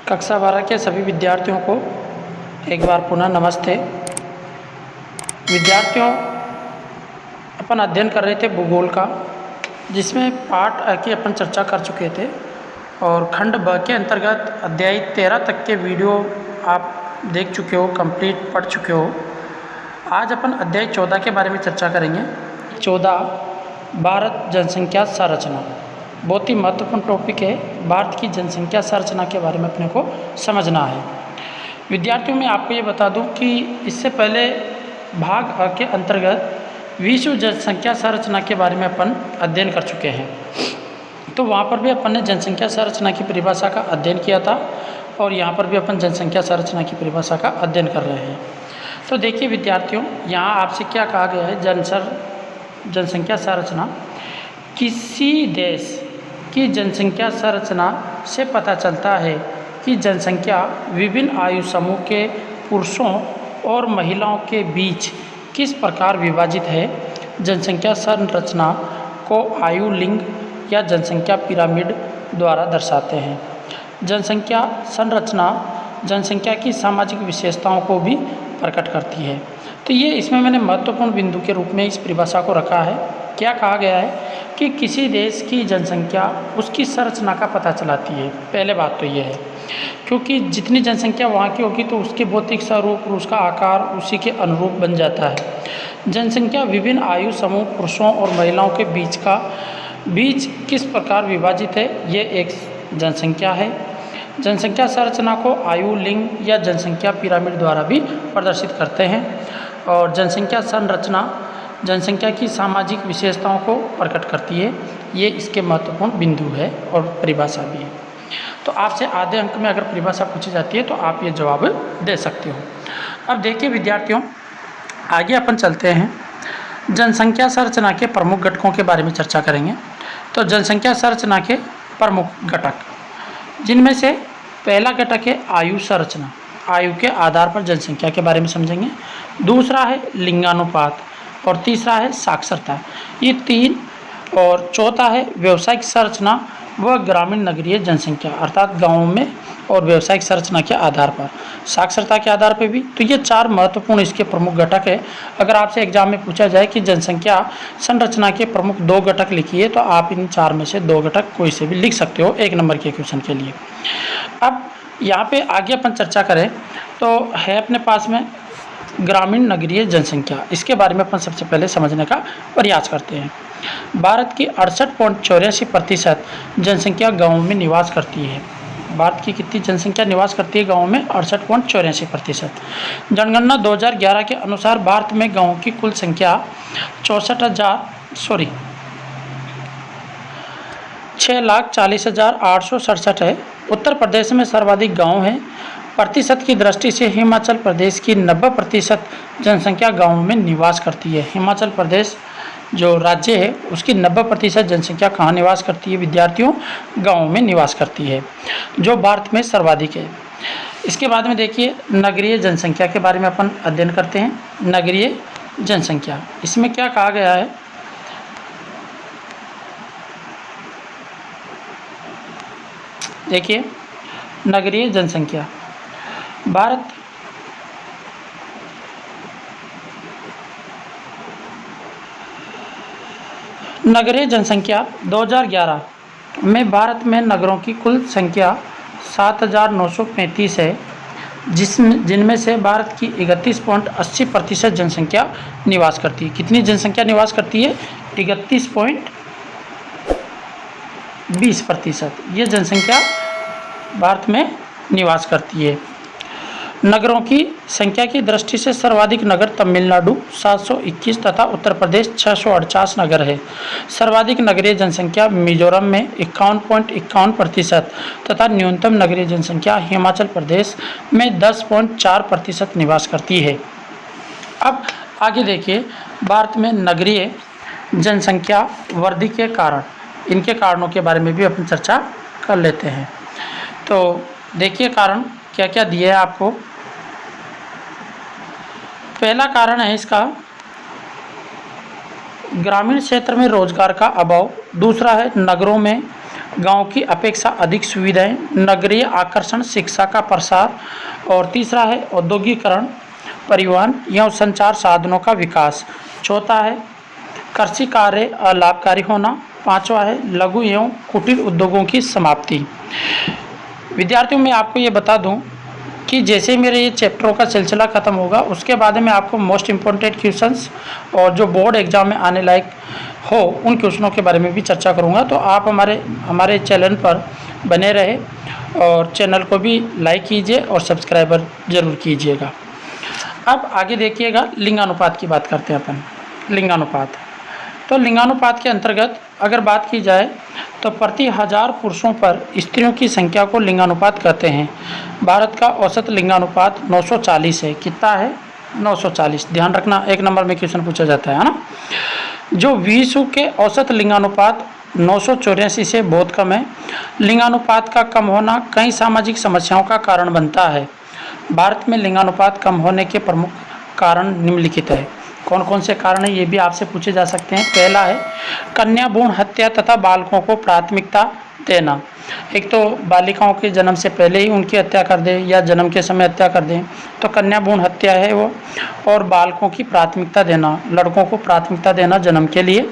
कक्षा 12 के सभी विद्यार्थियों को एक बार पुनः नमस्ते। विद्यार्थियों, अपन अध्ययन कर रहे थे भूगोल का, जिसमें पाठ अ की अपन चर्चा कर चुके थे और खंड ब के अंतर्गत अध्याय 13 तक के वीडियो आप देख चुके हो, कंप्लीट पढ़ चुके हो। आज अपन अध्याय 14 के बारे में चर्चा करेंगे। 14 भारत जनसंख्या संरचना, बहुत ही महत्वपूर्ण टॉपिक है। भारत की जनसंख्या संरचना के बारे में अपने को समझना है। विद्यार्थियों, मैं आपको ये बता दूं कि इससे पहले भाग अ के अंतर्गत विश्व जनसंख्या संरचना के बारे में अपन अध्ययन कर चुके हैं। तो वहाँ पर भी अपन ने जनसंख्या संरचना की परिभाषा का अध्ययन किया था और यहाँ पर भी अपन जनसंख्या संरचना की परिभाषा का अध्ययन कर रहे हैं। तो देखिए विद्यार्थियों, यहाँ आपसे क्या कहा गया है, जनसंख्या संरचना किसी देश की जनसंख्या संरचना से पता चलता है कि जनसंख्या विभिन्न आयु समूह के पुरुषों और महिलाओं के बीच किस प्रकार विभाजित है। जनसंख्या संरचना को आयु लिंग या जनसंख्या पिरामिड द्वारा दर्शाते हैं। जनसंख्या संरचना जनसंख्या की सामाजिक विशेषताओं को भी प्रकट करती है। तो ये इसमें मैंने महत्वपूर्ण बिंदु के रूप में इस परिभाषा को रखा है। क्या कहा गया है कि किसी देश की जनसंख्या उसकी संरचना का पता चलाती है। पहले बात तो ये है, क्योंकि जितनी जनसंख्या वहाँ की होगी तो उसके भौतिक स्वरूप और उसका आकार उसी के अनुरूप बन जाता है। जनसंख्या विभिन्न आयु समूह पुरुषों और महिलाओं के बीच किस प्रकार विभाजित है, ये एक जनसंख्या है। जनसंख्या संरचना को आयु लिंग या जनसंख्या पिरामिड द्वारा भी प्रदर्शित करते हैं। और जनसंख्या संरचना जनसंख्या की सामाजिक विशेषताओं को प्रकट करती है। ये इसके महत्वपूर्ण बिंदु है और परिभाषा भी है। तो आपसे आधे अंक में अगर परिभाषा पूछी जाती है तो आप ये जवाब दे सकते हो। अब देखिए विद्यार्थियों, आगे अपन चलते हैं। जनसंख्या संरचना के प्रमुख घटकों के बारे में चर्चा करेंगे। तो जनसंख्या संरचना के प्रमुख घटक, जिनमें से पहला घटक है आयु संरचना। आयु के आधार पर जनसंख्या के बारे में समझेंगे। दूसरा है लिंगानुपात और तीसरा है साक्षरता। ये तीन। और चौथा है व्यावसायिक संरचना व ग्रामीण नगरीय जनसंख्या, अर्थात गाँवों में और व्यावसायिक संरचना के आधार पर, साक्षरता के आधार पर भी। तो ये चार महत्वपूर्ण इसके प्रमुख घटक है। अगर आपसे एग्जाम में पूछा जाए कि जनसंख्या संरचना के प्रमुख दो घटक लिखिए, तो आप इन चार में से दो घटक कोई से भी लिख सकते हो एक नंबर के क्वेश्चन के लिए। अब यहाँ पे आगे अपन चर्चा करें तो है अपने पास में ग्रामीण नगरीय जनसंख्या। इसके बारे में अपन सबसे पहले समझने का प्रयास करते हैं। भारत की 68.84% जनसंख्या गाँव में निवास करती है। भारत की कितनी जनसंख्या निवास करती है गाँव में? 68.84%। जनगणना 2011 के अनुसार भारत में गाँव की कुल संख्या 6,40,867 है। उत्तर प्रदेश में सर्वाधिक गांव हैं। प्रतिशत की दृष्टि से हिमाचल प्रदेश की 90% जनसंख्या गांवों में निवास करती है। हिमाचल प्रदेश जो राज्य है उसकी 90% जनसंख्या कहाँ निवास करती है विद्यार्थियों? गाँवों में निवास करती है, जो भारत में सर्वाधिक है। इसके बाद में देखिए नगरीय जनसंख्या के बारे में अपन अध्ययन करते हैं। नगरीय जनसंख्या, इसमें क्या कहा गया है? देखिए नगरीय जनसंख्या, भारत नगरीय जनसंख्या 2011 में भारत में नगरों की कुल संख्या 7,935 है, जिनमें से भारत की 31.80% जनसंख्या निवास करती है। कितनी जनसंख्या निवास करती है? 31.20%। ये जनसंख्या भारत में निवास करती है। नगरों की संख्या की दृष्टि से सर्वाधिक नगर तमिलनाडु 721 तथा उत्तर प्रदेश 648 नगर है। सर्वाधिक नगरीय जनसंख्या मिजोरम में 51.51% तथा न्यूनतम नगरीय जनसंख्या हिमाचल प्रदेश में 10.4% निवास करती है। अब आगे देखिए, भारत में नगरीय जनसंख्या वृद्धि के कारण, इनके कारणों के बारे में भी अपन चर्चा कर लेते हैं। तो देखिए कारण क्या क्या दिए है आपको। पहला कारण है इसका ग्रामीण क्षेत्र में रोजगार का अभाव। दूसरा है नगरों में गांव की अपेक्षा अधिक सुविधाएं, नगरीय आकर्षण, शिक्षा का प्रसार, और तीसरा है औद्योगिकरण, परिवहन एवं संचार साधनों का विकास। चौथा है कृषि कार्य अलाभकारी होना। पांचवा है लघु एवं कुटीर उद्योगों की समाप्ति। विद्यार्थियों मैं आपको ये बता दूं कि जैसे ही मेरे ये चैप्टरों का सिलसिला ख़त्म होगा उसके बाद में आपको मोस्ट इम्पोर्टेंट क्वेश्चंस और जो बोर्ड एग्जाम में आने लायक हो उन क्वेश्चनों के बारे में भी चर्चा करूंगा। तो आप हमारे चैनल पर बने रहे और चैनल को भी लाइक कीजिए और सब्सक्राइबर ज़रूर कीजिएगा। अब आगे देखिएगा, लिंगानुपात की बात करते हैं अपन। लिंगानुपात, तो लिंगानुपात के अंतर्गत अगर बात की जाए तो प्रति 1000 पुरुषों पर स्त्रियों की संख्या को लिंगानुपात कहते हैं। भारत का औसत लिंगानुपात 940 है। कितना है? 940। ध्यान रखना, एक नंबर में क्वेश्चन पूछा जाता है ना। जो विश्व के औसत लिंगानुपात 984 से बहुत कम है। लिंगानुपात का कम होना कई सामाजिक समस्याओं का कारण बनता है। भारत में लिंगानुपात कम होने के प्रमुख कारण निम्नलिखित है। कौन कौन से कारण हैं ये भी आपसे पूछे जा सकते हैं। पहला है कन्या भ्रूण हत्या तथा बालकों को प्राथमिकता देना। एक तो बालिकाओं के जन्म से पहले ही उनकी हत्या कर दें या जन्म के समय हत्या कर दें, तो कन्या भ्रूण हत्या है वो। और बालकों की प्राथमिकता देना, लड़कों को प्राथमिकता देना जन्म के लिए।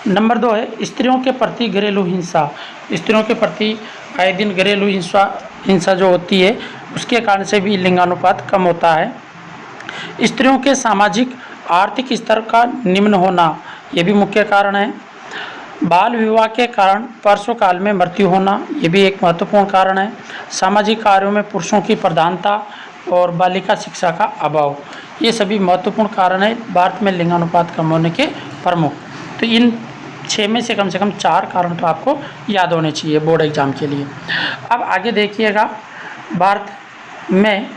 नंबर 2 है स्त्रियों के प्रति घरेलू हिंसा। स्त्रियों के प्रति आए दिन घरेलू हिंसा जो होती है उसके कारण से भी लिंगानुपात कम होता है। स्त्रियों के सामाजिक आर्थिक स्तर का निम्न होना, ये भी मुख्य कारण है। बाल विवाह के कारण परसों काल में मृत्यु होना, ये भी एक महत्वपूर्ण कारण है। सामाजिक कार्यों में पुरुषों की प्रधानता और बालिका शिक्षा का अभाव, ये सभी महत्वपूर्ण कारण है भारत में लिंगानुपात कम होने के प्रमुख। तो इन 6 में से कम 4 कारण तो आपको याद होने चाहिए बोर्ड एग्जाम के लिए। अब आगे देखिएगा, भारत में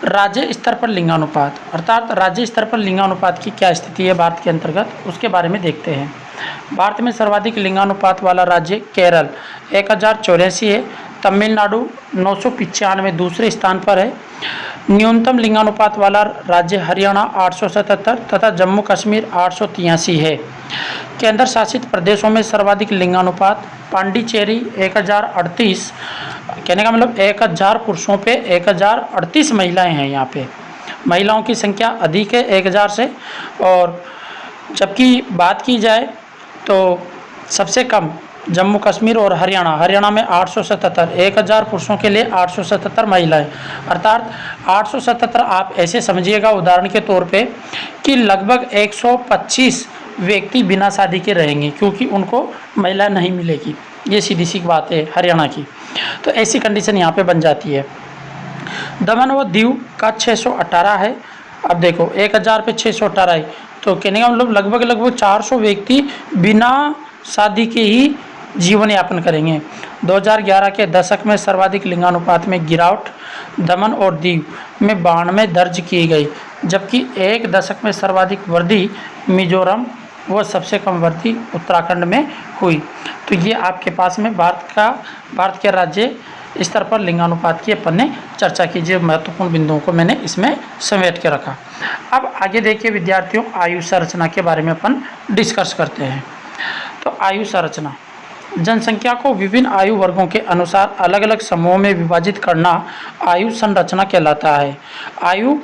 राज्य स्तर पर लिंगानुपात, अर्थात राज्य स्तर पर लिंगानुपात की क्या स्थिति है भारत के अंतर्गत, उसके बारे में देखते हैं। भारत में सर्वाधिक लिंगानुपात वाला राज्य केरल 1084 है। तमिलनाडु 995 दूसरे स्थान पर है। न्यूनतम लिंगानुपात वाला राज्य हरियाणा 877 तथा जम्मू कश्मीर 883 है। केंद्र शासित प्रदेशों में सर्वाधिक लिंगानुपात पांडिचेरी 1038, कहने का मतलब 1000 पुरुषों पे 1038 महिलाएं हैं। यहाँ पे महिलाओं की संख्या अधिक है 1000 से। और जबकि बात की जाए तो सबसे कम जम्मू कश्मीर और हरियाणा में 877, 1000 पुरुषों के लिए 877 महिलाएं। अर्थात 877 आप ऐसे समझिएगा उदाहरण के तौर पे कि लगभग 125 व्यक्ति बिना शादी के रहेंगे, क्योंकि उनको महिला नहीं मिलेगी। ये सीधी सी बात है हरियाणा की। तो ऐसी कंडीशन यहाँ पे बन जाती है। दमन व दीव का 618 है। अब देखो 1000 पे 618 है, तो कहने का मतलब लगभग 400 व्यक्ति बिना शादी के ही जीवन यापन करेंगे। 2011 के दशक में सर्वाधिक लिंगानुपात में गिरावट दमन और दीव में 92 दर्ज की गई, जबकि एक दशक में सर्वाधिक वृद्धि मिजोरम व सबसे कम वृद्धि उत्तराखंड में हुई। तो ये आपके पास में भारत के राज्य स्तर पर लिंगानुपात की अपन ने चर्चा की। जो महत्वपूर्ण बिंदुओं को मैंने इसमें समेट के रखा। अब आगे देखिए विद्यार्थियों, आयु संरचना के बारे में अपन डिस्कस करते हैं। तो आयु संरचना, जनसंख्या को विभिन्न आयु वर्गों के अनुसार अलग अलग समूहों में विभाजित करना आयु संरचना कहलाता है। आयु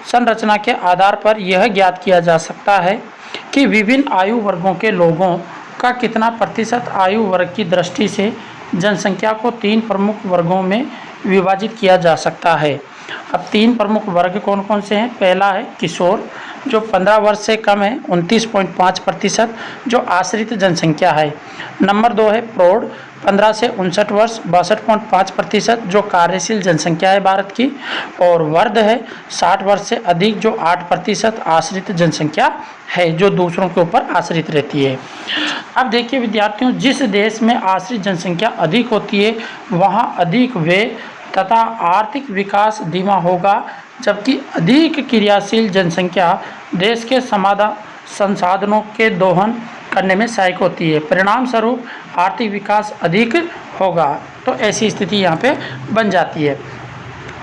संरचना के आधार पर यह ज्ञात किया जा सकता है कि विभिन्न आयु वर्गों के लोगों का कितना प्रतिशत आयु वर्ग की दृष्टि से जनसंख्या को 3 प्रमुख वर्गों में विभाजित किया जा सकता है। अब 3 प्रमुख वर्ग कौन कौन से हैं? पहला है किशोर, जो 15 वर्ष से कम है 29.5%, जो आश्रित जनसंख्या है। नंबर 2 है प्रौढ़, 15 से 59 वर्ष 62.5%, जो कार्यशील जनसंख्या है भारत की। और वर्ध है 60 वर्ष से अधिक, जो 8% आश्रित जनसंख्या है, जो दूसरों के ऊपर आश्रित रहती है। अब देखिए विद्यार्थियों, जिस देश में आश्रित जनसंख्या अधिक होती है वहाँ अधिक व्यय तथा आर्थिक विकास धीमा होगा, जबकि अधिक क्रियाशील जनसंख्या देश के संसाधनों के दोहन करने में सहायक होती है। परिणाम स्वरूप आर्थिक विकास अधिक होगा। तो ऐसी स्थिति यहाँ पे बन जाती है।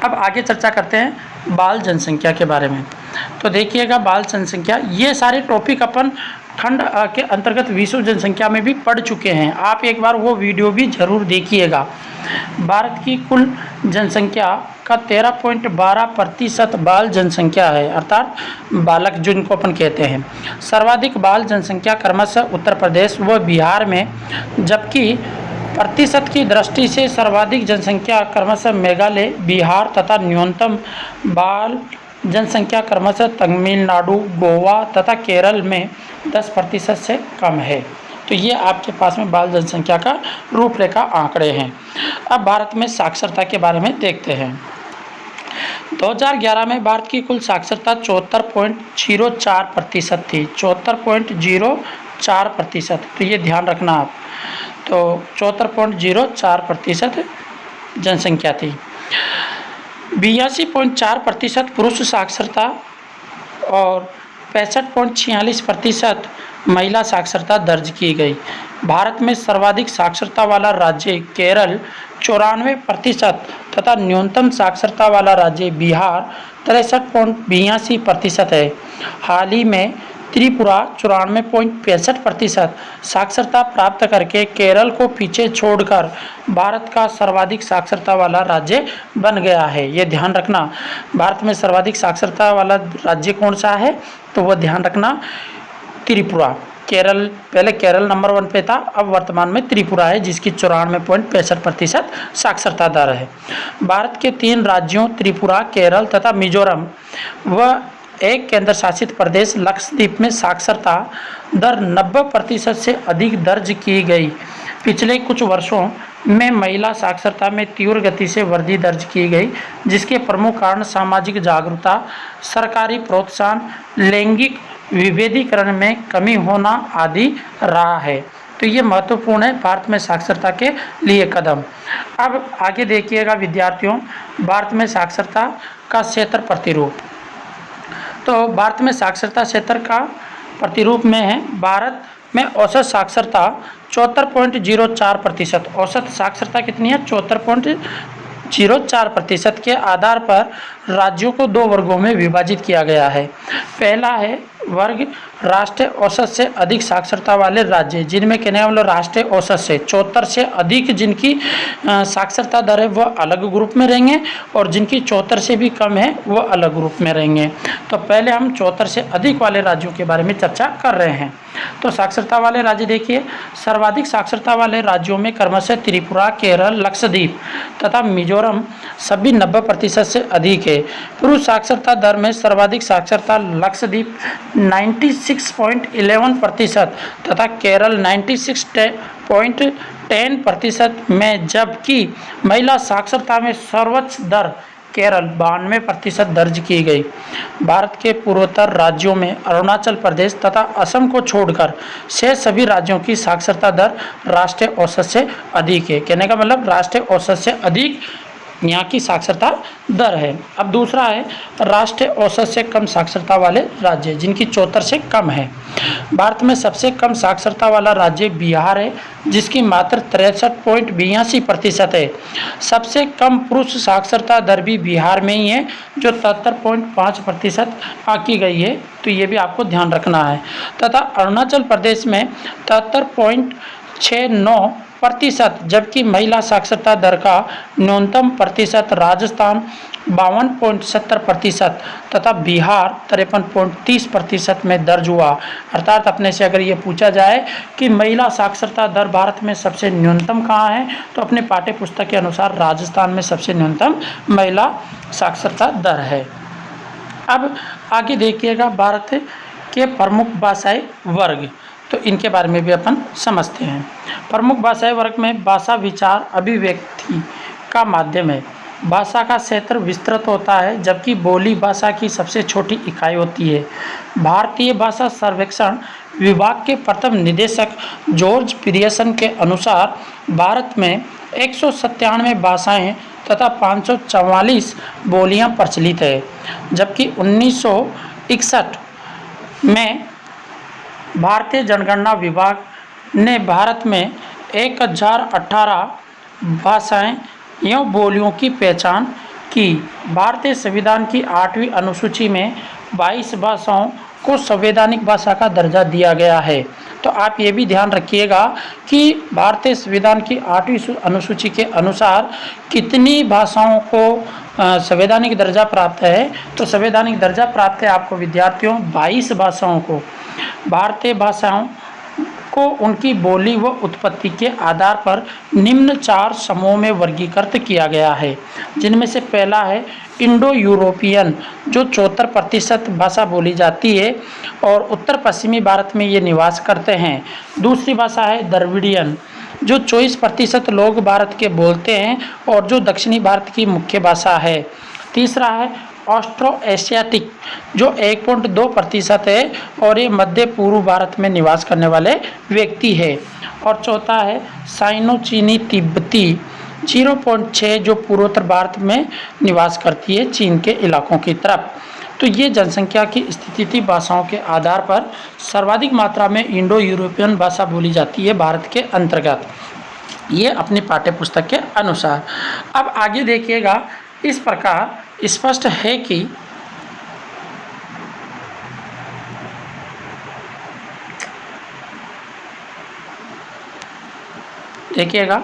अब आगे चर्चा करते हैं बाल जनसंख्या के बारे में। तो देखिएगा बाल जनसंख्या, ये सारे टॉपिक अपन खंड अ के अंतर्गत विश्व जनसंख्या में भी पढ़ चुके हैं। आप एक बार वो वीडियो भी ज़रूर देखिएगा। भारत की कुल जनसंख्या का 13.12% बाल जनसंख्या है, अर्थात बालक जिनको अपन कहते हैं। सर्वाधिक बाल जनसंख्या क्रमशः उत्तर प्रदेश व बिहार में, जबकि प्रतिशत की दृष्टि से सर्वाधिक जनसंख्या क्रमशः मेघालय, बिहार तथा न्यूनतम बाल जनसंख्या क्रमशः तमिलनाडु, गोवा तथा केरल में 10% से कम है। तो ये आपके पास में बाल जनसंख्या का रूपरेखा आंकड़े हैं। अब भारत में साक्षरता के बारे में देखते हैं। 2011 में भारत की कुल साक्षरता 74.04% थी, 74.04%। तो ये ध्यान रखना आप। तो 74.04% जनसंख्या थी। 82.4% पुरुष साक्षरता और 65.46% महिला साक्षरता दर्ज की गई। भारत में सर्वाधिक साक्षरता वाला राज्य केरल 94% तथा न्यूनतम साक्षरता वाला राज्य बिहार 63.82% है। हाल ही में त्रिपुरा 94.65% साक्षरता प्राप्त करके केरल को पीछे छोड़कर भारत का सर्वाधिक साक्षरता वाला राज्य बन गया है। ये ध्यान रखना। भारत में सर्वाधिक साक्षरता वाला राज्य कौन सा है, तो वह ध्यान रखना त्रिपुरा। केरल, पहले केरल नंबर 1 पे था, अब वर्तमान में त्रिपुरा है जिसकी 94.65% साक्षरता दर है। भारत के 3 राज्यों त्रिपुरा, केरल तथा मिजोरम व एक केंद्र शासित प्रदेश लक्षद्वीप में साक्षरता दर 90% से अधिक दर्ज की गई। पिछले कुछ वर्षों में महिला साक्षरता में तीव्र गति से वृद्धि दर्ज की गई, जिसके प्रमुख कारण सामाजिक जागरूकता, सरकारी प्रोत्साहन, लैंगिक विभेदीकरण में कमी होना आदि रहा है। तो ये महत्वपूर्ण है भारत में साक्षरता के लिए कदम। अब आगे देखिएगा विद्यार्थियों, भारत में साक्षरता का क्षेत्र प्रतिरूप। तो भारत में साक्षरता क्षेत्र का प्रतिरूप में है, भारत में औसत साक्षरता 74.04%। औसत साक्षरता कितनी है? 74.04% के आधार पर राज्यों को 2 वर्गों में विभाजित किया गया है। पहला है वर्ग राष्ट्रीय औसत से अधिक साक्षरता वाले राज्य, जिनमें कहने का मतलब राष्ट्रीय औसत से 74 से अधिक जिनकी साक्षरता दर है वह अलग ग्रुप में रहेंगे, और जिनकी 74 से भी कम है वह अलग ग्रुप में रहेंगे। तो पहले हम 74 से अधिक वाले राज्यों के बारे में चर्चा कर रहे हैं। तो साक्षरता वाले राज्य देखिए, सर्वाधिक साक्षरता वाले राज्यों में क्रमशः त्रिपुरा, केरल, लक्षद्वीप तथा मिजोरम सभी 90% से अधिक है। पुरुष साक्षरता दर में सर्वाधिक साक्षरता लक्षद्वीप 96.11% तथा केरल 96.10% में, जबकि महिला साक्षरता में सर्वोच्च दर केरल 92% दर्ज की गई। भारत के पूर्वोत्तर राज्यों में अरुणाचल प्रदेश तथा असम को छोड़कर शेष सभी राज्यों की साक्षरता दर राष्ट्रीय औसत से अधिक है। कहने का मतलब राष्ट्रीय औसत से अधिक यहाँ की साक्षरता दर है। अब दूसरा है राष्ट्रीय औसत से कम साक्षरता वाले राज्य, जिनकी 74 से कम है। भारत में सबसे कम साक्षरता वाला राज्य बिहार है, जिसकी मात्र 63.82% है। सबसे कम पुरुष साक्षरता दर भी बिहार में ही है, जो 73.5% आंकी गई है। तो ये भी आपको ध्यान रखना है। तथा अरुणाचल प्रदेश में 73.69%, जबकि महिला साक्षरता दर का न्यूनतम प्रतिशत राजस्थान 52.70% तथा बिहार 53.30% में दर्ज हुआ। अर्थात अपने से अगर ये पूछा जाए कि महिला साक्षरता दर भारत में सबसे न्यूनतम कहाँ है, तो अपने पाठ्य पुस्तक के अनुसार राजस्थान में सबसे न्यूनतम महिला साक्षरता दर है। अब आगे देखिएगा भारत के प्रमुख भाषाई वर्ग, तो इनके बारे में भी अपन समझते हैं। प्रमुख भाषाई वर्ग में भाषा विचार अभिव्यक्ति का माध्यम है। भाषा का क्षेत्र विस्तृत होता है, जबकि बोली भाषा की सबसे छोटी इकाई होती है। भारतीय भाषा सर्वेक्षण विभाग के प्रथम निदेशक जॉर्ज पियर्सन के अनुसार भारत में 197 भाषाएं तथा 544 बोलियां प्रचलित है, जबकि 1961 में भारतीय जनगणना विभाग ने भारत में 1018 भाषाएं एवं बोलियों की पहचान की। भारतीय संविधान की 8वीं अनुसूची में 22 भाषाओं को संवैधानिक भाषा का दर्जा दिया गया है। तो आप ये भी ध्यान रखिएगा कि भारतीय संविधान की 8वीं अनुसूची के अनुसार कितनी भाषाओं को संवैधानिक दर्जा प्राप्त है। तो संवैधानिक दर्जा प्राप्त है आपको विद्यार्थियों 22 भाषाओं को। भारतीय भाषाओं को उनकी बोली व उत्पत्ति के आधार पर निम्न 4 समूहों में वर्गीकृत किया गया है, जिनमें से पहला है इंडो यूरोपियन, जो 74% भाषा बोली जाती है और उत्तर पश्चिमी भारत में ये निवास करते हैं। दूसरी भाषा है द्रविडियन, जो 24% लोग भारत के बोलते हैं और जो दक्षिणी भारत की मुख्य भाषा है। तीसरा है ऑस्ट्रो एशियाटिक, जो 1.2% है और ये मध्य पूर्व भारत में निवास करने वाले व्यक्ति है। और चौथा है साइनो चीनी तिब्बती, 0.6, जो पूर्वोत्तर भारत में निवास करती है चीन के इलाकों की तरफ। तो ये जनसंख्या की स्थिति थी। भाषाओं के आधार पर सर्वाधिक मात्रा में इंडो यूरोपियन भाषा बोली जाती है भारत के अंतर्गत, ये अपनी पाठ्य पुस्तक के अनुसार। अब आगे देखिएगा, इस प्रकार स्पष्ट है कि देखिएगा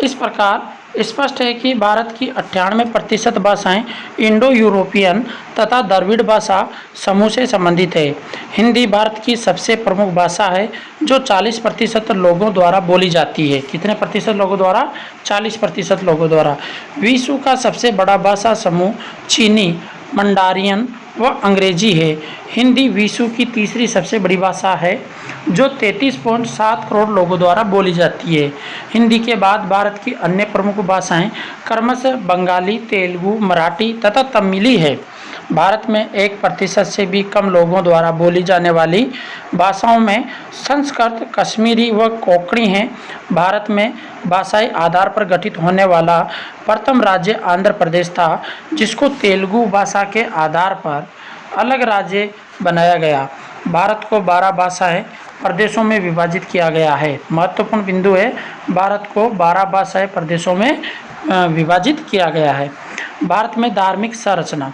इस प्रकार स्पष्ट है कि भारत की 98% भाषाएं इंडो यूरोपियन तथा द्रविड़ भाषा समूह से संबंधित है। हिंदी भारत की सबसे प्रमुख भाषा है, जो 40% लोगों द्वारा बोली जाती है। कितने प्रतिशत लोगों द्वारा? 40% लोगों द्वारा। विश्व का सबसे बड़ा भाषा समूह चीनी, मंडारियन व अंग्रेजी है। हिंदी विश्व की तीसरी सबसे बड़ी भाषा है, जो 33.7 करोड़ लोगों द्वारा बोली जाती है। हिंदी के बाद भारत की अन्य प्रमुख भाषाएं क्रमशः बंगाली, तेलुगु, मराठी तथा तमिली है। भारत में 1% से भी कम लोगों द्वारा बोली जाने वाली भाषाओं में संस्कृत, कश्मीरी व कोंकणी हैं। भारत में भाषाई आधार पर गठित होने वाला प्रथम राज्य आंध्र प्रदेश था, जिसको तेलुगु भाषा के आधार पर अलग राज्य बनाया गया। भारत को 12 भाषाएं प्रदेशों में विभाजित किया गया है। महत्वपूर्ण बिंदु है, भारत को 12 भाषाएं प्रदेशों में विभाजित किया गया है। भारत में धार्मिक संरचना।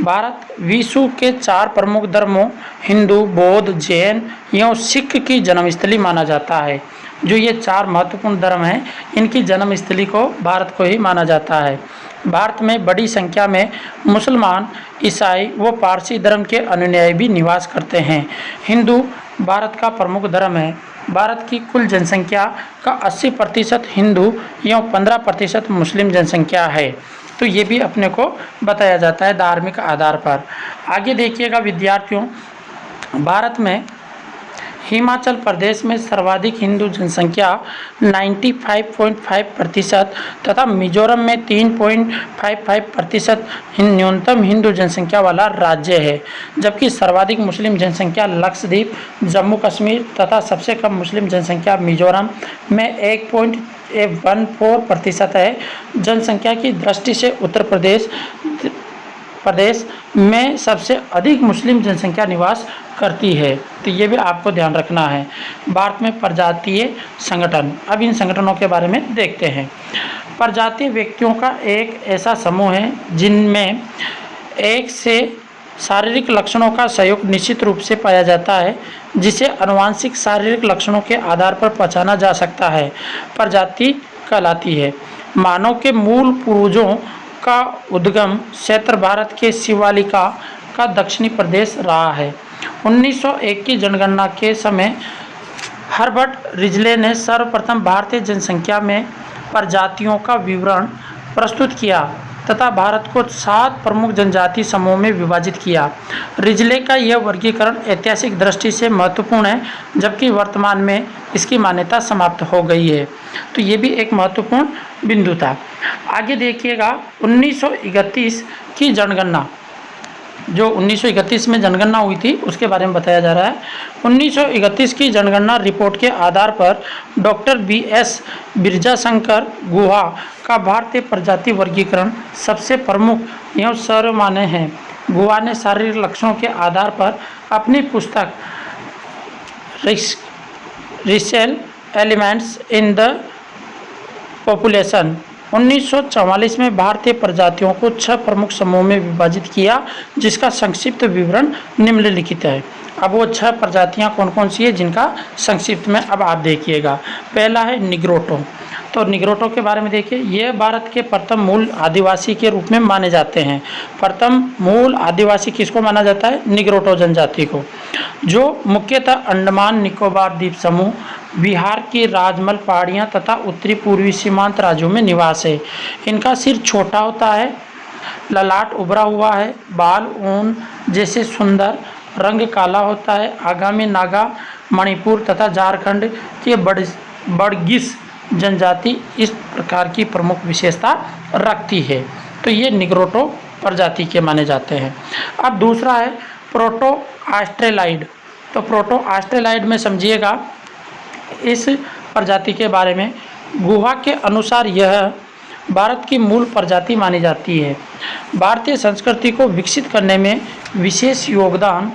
भारत विश्व के 4 प्रमुख धर्मों हिंदू, बौद्ध, जैन एवं सिख की जन्मस्थली माना जाता है। जो ये 4 महत्वपूर्ण धर्म हैं, इनकी जन्मस्थली को भारत को ही माना जाता है। भारत में बड़ी संख्या में मुसलमान, ईसाई व पारसी धर्म के अनुयायी भी निवास करते हैं। हिंदू भारत का प्रमुख धर्म है। भारत की कुल जनसंख्या का 80% हिंदू एवं 15% मुस्लिम जनसंख्या है। तो ये भी अपने को बताया जाता है धार्मिक आधार पर। आगे देखिएगा विद्यार्थियों, भारत में हिमाचल प्रदेश में सर्वाधिक हिंदू जनसंख्या 95.5% तथा मिजोरम में 3.55% न्यूनतम हिंदू जनसंख्या वाला राज्य है। जबकि सर्वाधिक मुस्लिम जनसंख्या लक्षद्वीप, जम्मू कश्मीर तथा सबसे कम मुस्लिम जनसंख्या मिजोरम में 1.14% है। जनसंख्या की दृष्टि से उत्तर प्रदेश में सबसे अधिक मुस्लिम जनसंख्या निवास करती है। तो ये भी आपको ध्यान रखना है। भारत में प्रजातीय संगठन, अब इन संगठनों के बारे में देखते हैं। प्रजातीय व्यक्तियों का एक ऐसा समूह है जिनमें एक से शारीरिक लक्षणों का संयोग निश्चित रूप से पाया जाता है, जिसे आनुवंशिक शारीरिक लक्षणों के आधार पर पहचाना जा सकता है। प्रजाति कहलाती है। मानव के मूल पूर्वजों का उद्गम क्षेत्र भारत के शिवालिका का दक्षिणी प्रदेश रहा है। 1901 की जनगणना के समय हर्बर्ट रिजले ने सर्वप्रथम भारतीय जनसंख्या में प्रजातियों का विवरण प्रस्तुत किया तथा भारत को 7 प्रमुख जनजाति समूहों में विभाजित किया। रिजले का यह वर्गीकरण ऐतिहासिक दृष्टि से महत्वपूर्ण है, जबकि वर्तमान में इसकी मान्यता समाप्त हो गई है। तो ये भी एक महत्वपूर्ण बिंदु था। आगे देखिएगा 1931 की जनगणना, जो 1931 में जनगणना हुई थी उसके बारे में बताया जा रहा है। 1931 की जनगणना रिपोर्ट के आधार पर डॉक्टर BS बिरजाशंकर गुहा का भारतीय प्रजाति वर्गीकरण सबसे प्रमुख एवं सर्वमान्य है। गुहा ने शारीरिक लक्षणों के आधार पर अपनी पुस्तक racial elements in the population 1944 में भारतीय प्रजातियों को 6 प्रमुख समूहों में विभाजित किया, जिसका संक्षिप्त विवरण निम्नलिखित है। अब वो 6 प्रजातियां कौन कौन सी है जिनका संक्षिप्त में अब आप देखिएगा। पहला है निग्रोटो। तो निग्रोटो के बारे में देखिए, ये भारत के प्रथम मूल आदिवासी के रूप में माने जाते हैं। प्रथम मूल आदिवासी किसको माना जाता है? निग्रोटो जनजाति को, जो मुख्यतः अंडमान निकोबार द्वीप समूह, बिहार की राजमल पहाड़ियाँ तथा उत्तरी पूर्वी सीमांत राज्यों में निवास है। इनका सिर छोटा होता है, ललाट उभरा हुआ है, बाल ऊन जैसे सुंदर, रंग काला होता है। आगामी नागा, मणिपुर तथा झारखंड के बड़गिस जनजाति इस प्रकार की प्रमुख विशेषता रखती है। तो ये निग्रोटो प्रजाति के माने जाते हैं। अब दूसरा है प्रोटो ऑस्ट्रेलाइड। तो प्रोटो ऑस्ट्रेलाइड में समझिएगा इस प्रजाति के बारे में, गुहा के अनुसार यह भारत की मूल प्रजाति मानी जाती है। भारतीय संस्कृति को विकसित करने में विशेष योगदान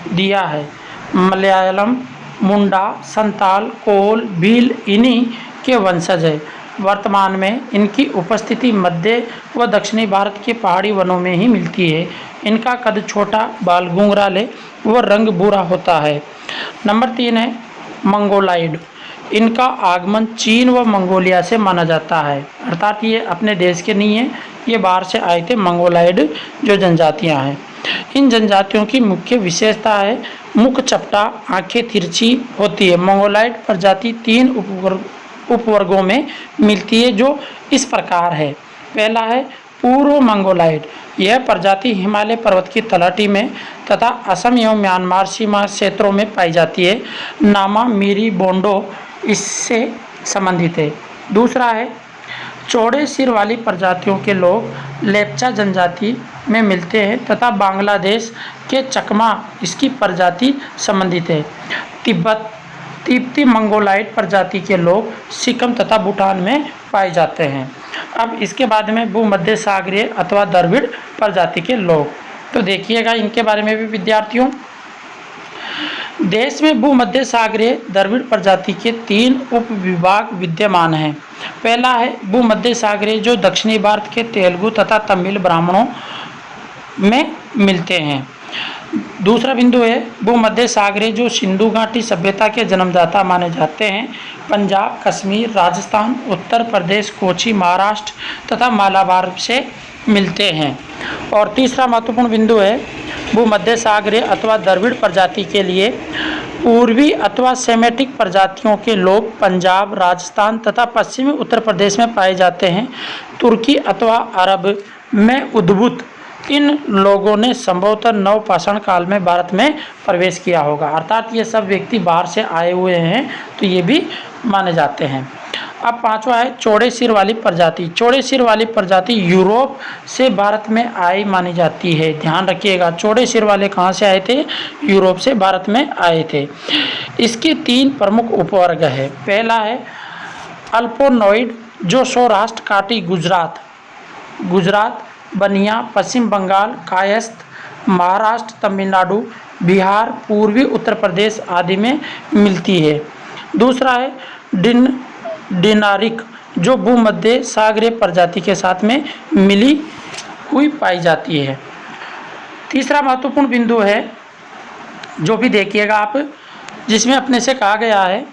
दिया है। मलयालम, मुंडा, संताल, कोल, भील इन्हीं के वंशज है। वर्तमान में इनकी उपस्थिति मध्य व दक्षिणी भारत के पहाड़ी वनों में ही मिलती है। इनका कद छोटा, बाल घुंघराले व रंग भूरा होता है। नंबर 3 है मंगोलाइड। इनका आगमन चीन व मंगोलिया से माना जाता है, अर्थात ये अपने देश के नहीं है, ये बाहर से आए थे मंगोलाइड जो जनजातियां हैं। इन जनजातियों की मुख्य विशेषता है मुख चपटा, आंखें तिरछी होती है। मंगोलाइड प्रजाति 3 उपवर्गों में मिलती है जो इस प्रकार है। पहला है पूर्व मंगोलाइड। यह प्रजाति हिमालय पर्वत की तलहटी में तथा असम एवं म्यांमार सीमा क्षेत्रों में पाई जाती है। नामा, मिरी, बोंडो इससे संबंधित है। दूसरा है चौड़े सिर वाली प्रजातियों के लोग लेप्चा जनजाति में मिलते हैं तथा बांग्लादेश के चकमा इसकी प्रजाति संबंधित है। तिब्बती मंगोलाइड प्रजाति के लोग सिक्किम तथा भूटान में पाए जाते हैं। अब इसके बाद में भूमध्य सागरीय अथवा द्रविड़ प्रजाति के लोग, तो देखिएगा इनके बारे में भी विद्यार्थियों। देश में भूमध्य सागरीय द्रविड़ प्रजाति के 3 उपविभाग विद्यमान हैं। पहला है भूमध्य सागरीय जो दक्षिणी भारत के तेलुगु तथा तमिल ब्राह्मणों में मिलते हैं। दूसरा बिंदु है भूमध्य सागरीय जो सिंधु घाटी सभ्यता के जन्मदाता माने जाते हैं। पंजाब, कश्मीर, राजस्थान, उत्तर प्रदेश, कोची, महाराष्ट्र तथा मालाबार से मिलते हैं। और तीसरा महत्वपूर्ण बिंदु है भूमध्य सागरीय अथवा द्रविड़ प्रजाति के लिए पूर्वी अथवा सेमेटिक प्रजातियों के लोग पंजाब, राजस्थान तथा पश्चिमी उत्तर प्रदेश में पाए जाते हैं। तुर्की अथवा अरब में उद्भूत इन लोगों ने संभवतः नवपाषाण काल में भारत में प्रवेश किया होगा, अर्थात ये सब व्यक्ति बाहर से आए हुए हैं, तो ये भी माने जाते हैं। अब पांचवा है चौड़े सिर वाली प्रजाति। चौड़े सिर वाली प्रजाति यूरोप से भारत में आई मानी जाती है। ध्यान रखिएगा, चौड़े सिर वाले कहाँ से आए थे? यूरोप से भारत में आए थे। इसके 3 प्रमुख उपवर्ग है। पहला है अल्पोनोइड जो सौराष्ट्र, काटी, गुजरात, बनिया, पश्चिम बंगाल, कायस्थ, महाराष्ट्र, तमिलनाडु, बिहार, पूर्वी उत्तर प्रदेश आदि में मिलती है। दूसरा है डिनारिक जो भूमध्य सागरीय प्रजाति के साथ में मिली हुई पाई जाती है। तीसरा महत्वपूर्ण बिंदु है जो भी देखिएगा आप, जिसमें अपने से कहा गया है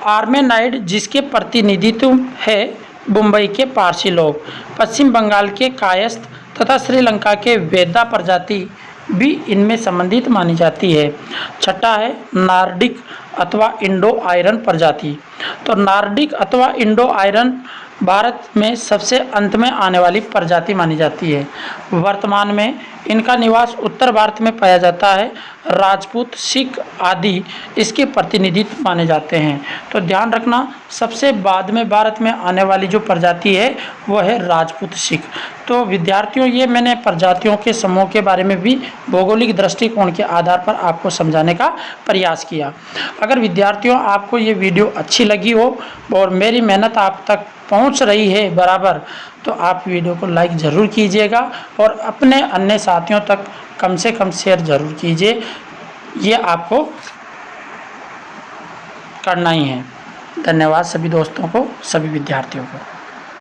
आर्मेनाइड जिसके प्रतिनिधित्व है मुंबई के पारसी लोग, पश्चिम बंगाल के कायस्थ तथा श्रीलंका के वेदा प्रजाति भी इनमें संबंधित मानी जाती है। छठा है नार्डिक अथवा इंडो आयरन प्रजाति। तो नार्डिक अथवा इंडो आयरन भारत में सबसे अंत में आने वाली प्रजाति मानी जाती है। वर्तमान में इनका निवास उत्तर भारत में पाया जाता है। राजपूत, सिख आदि इसके प्रतिनिधित्व माने जाते हैं। तो ध्यान रखना, सबसे बाद में भारत में आने वाली जो प्रजाति है वह है राजपूत सिख। तो विद्यार्थियों, ये मैंने प्रजातियों के समूह के बारे में भी भौगोलिक दृष्टिकोण के आधार पर आपको समझाने का प्रयास किया। अगर विद्यार्थियों आपको ये वीडियो अच्छी लगी हो और मेरी मेहनत आप तक पहुंच रही है बराबर, तो आप वीडियो को लाइक ज़रूर कीजिएगा और अपने अन्य साथियों तक कम से कम शेयर ज़रूर कीजिए। ये आपको करना ही है। धन्यवाद सभी दोस्तों को, सभी विद्यार्थियों को।